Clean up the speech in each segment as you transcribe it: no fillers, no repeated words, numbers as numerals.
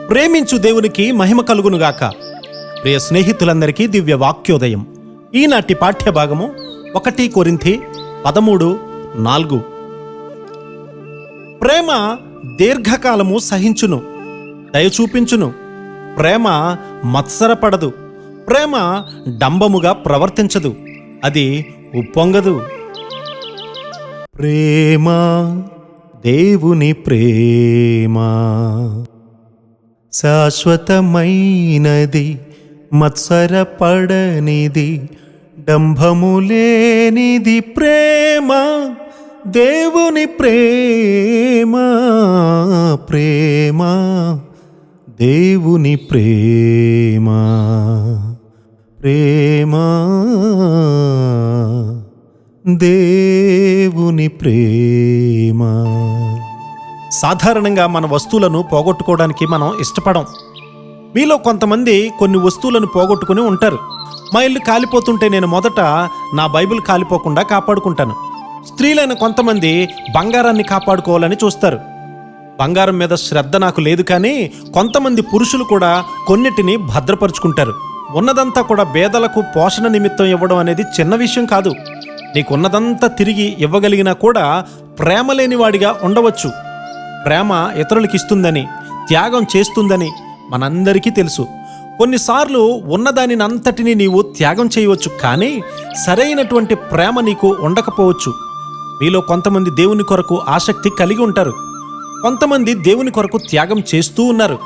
ప్రేమించు దేవునికి మహిమ కలుగునుగాక. ప్రియ స్నేహితులందరికీ దివ్య వాక్యోదయం. ఈనాటి పాఠ్యభాగము 1 కొరింథీ 13:4. ప్రేమ దీర్ఘకాలము సహించును, దయ చూపించును. ప్రేమ మత్సరపడదు. ప్రేమ డంబముగా ప్రవర్తించదు, అది ఉప్పొంగదు. ప్రేమ దేవుని ప్రేమ శాశ్వతమైనది, మత్సరపడనిది, డంభము లేనిది. ప్రేమ దేవుని ప్రేమ, ప్రేమ దేవుని ప్రేమ, ప్రేమ దేవుని ప్రేమ. సాధారణంగా మన వస్తువులను పోగొట్టుకోవడానికి మనం ఇష్టపడం. మీలో కొంతమంది కొన్ని వస్తువులను పోగొట్టుకుని ఉంటారు. మా ఇల్లు కాలిపోతుంటే నేను మొదట నా బైబిల్ కాలిపోకుండా కాపాడుకుంటాను. స్త్రీలైన కొంతమంది బంగారాన్ని కాపాడుకోవాలని చూస్తారు. బంగారం మీద శ్రద్ధ నాకు లేదు, కానీ కొంతమంది పురుషులు కూడా కొన్నిటిని భద్రపరుచుకుంటారు. ఉన్నదంతా కూడా పేదలకు పోషణ నిమిత్తం ఇవ్వడం అనేది చిన్న విషయం కాదు. నీకున్నదంతా తిరిగి ఇవ్వగలిగినా కూడా ప్రేమ లేనివాడిగా ఉండవచ్చు. ప్రేమ ఇతరులకి ఇస్తుందని, త్యాగం చేస్తుందని మనందరికీ తెలుసు. కొన్నిసార్లు ఉన్నదానిని అంతటినీ నీవు త్యాగం చేయవచ్చు, కానీ సరైనటువంటి ప్రేమ నీకు ఉండకపోవచ్చు. మీలో కొంతమంది దేవుని కొరకు ఆసక్తి కలిగి ఉంటారు, కొంతమంది దేవుని కొరకు త్యాగం చేస్తూ ఉన్నారు.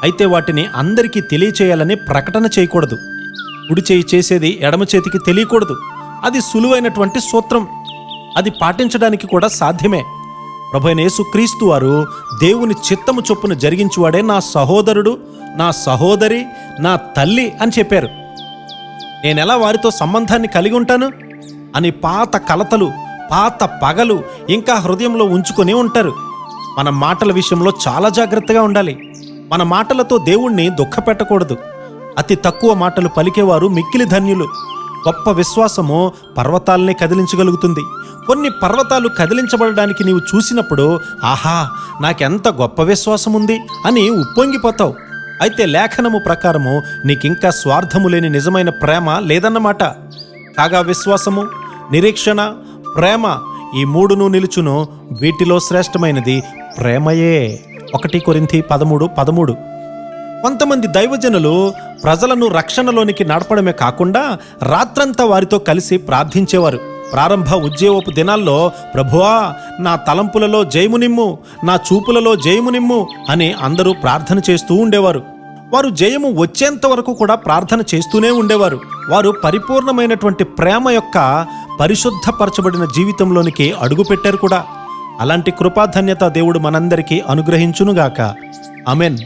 అయితే వాటిని అందరికీ తెలియచేయాలని ప్రకటన చేయకూడదు. కుడి చేయి చేసేది ఎడమ చేతికి తెలియకూడదు. అది సులువైనటువంటి సూత్రం, అది పాటించడానికి కూడా సాధ్యమే. ప్రభువైన యేసుక్రీస్తు వారు దేవుని చిత్తము చొప్పున జరిగించువాడే నా సహోదరుడు, నా సహోదరి, నా తల్లి అని చెప్పారు. నేనెలా వారితో సంబంధాన్ని కలిగి ఉంటాను అని పాత కలతలు, పాత పగలు ఇంకా హృదయంలో ఉంచుకొని ఉంటారు. మన మాటల విషయంలో చాలా జాగ్రత్తగా ఉండాలి. మన మాటలతో దేవుణ్ణి దుఃఖపెట్టకూడదు. అతి తక్కువ మాటలు పలికేవారు మిక్కిలి ధన్యులు. గొప్ప విశ్వాసము పర్వతాలనే కదిలించగలుగుతుంది. కొన్ని పర్వతాలు కదిలించబడడానికి నీవు చూసినప్పుడు, ఆహా, నాకెంత గొప్ప విశ్వాసం ఉంది అని ఉప్పొంగిపోతావు. అయితే లేఖనము ప్రకారము నీకింకా స్వార్థము లేని నిజమైన ప్రేమ లేదన్నమాట. కాగా విశ్వాసము, నిరీక్షణ, ప్రేమ ఈ మూడును నిలుచును. వీటిలో శ్రేష్టమైనది ప్రేమయే. 1 కొరింథీ 13:13. కొంతమంది దైవజనులు ప్రజలను రక్షణలోనికి నడపడమే కాకుండా రాత్రంతా వారితో కలిసి ప్రార్థించేవారు. ప్రారంభ ఉద్యోగపు దినాల్లో, ప్రభువా నా తలంపులలో జయమునిమ్ము, నా చూపులలో జయమునిమ్ము అని అందరూ ప్రార్థన చేస్తూ ఉండేవారు. వారు జయము వచ్చేంత వరకు కూడా ప్రార్థన చేస్తూనే ఉండేవారు. వారు పరిపూర్ణమైనటువంటి ప్రేమ యొక్క పరిశుద్ధపరచబడిన జీవితంలోనికి అడుగుపెట్టారు కూడా. అలాంటి కృపాధన్యత దేవుడు మనందరికీ అనుగ్రహించునుగాక. ఆమెన్.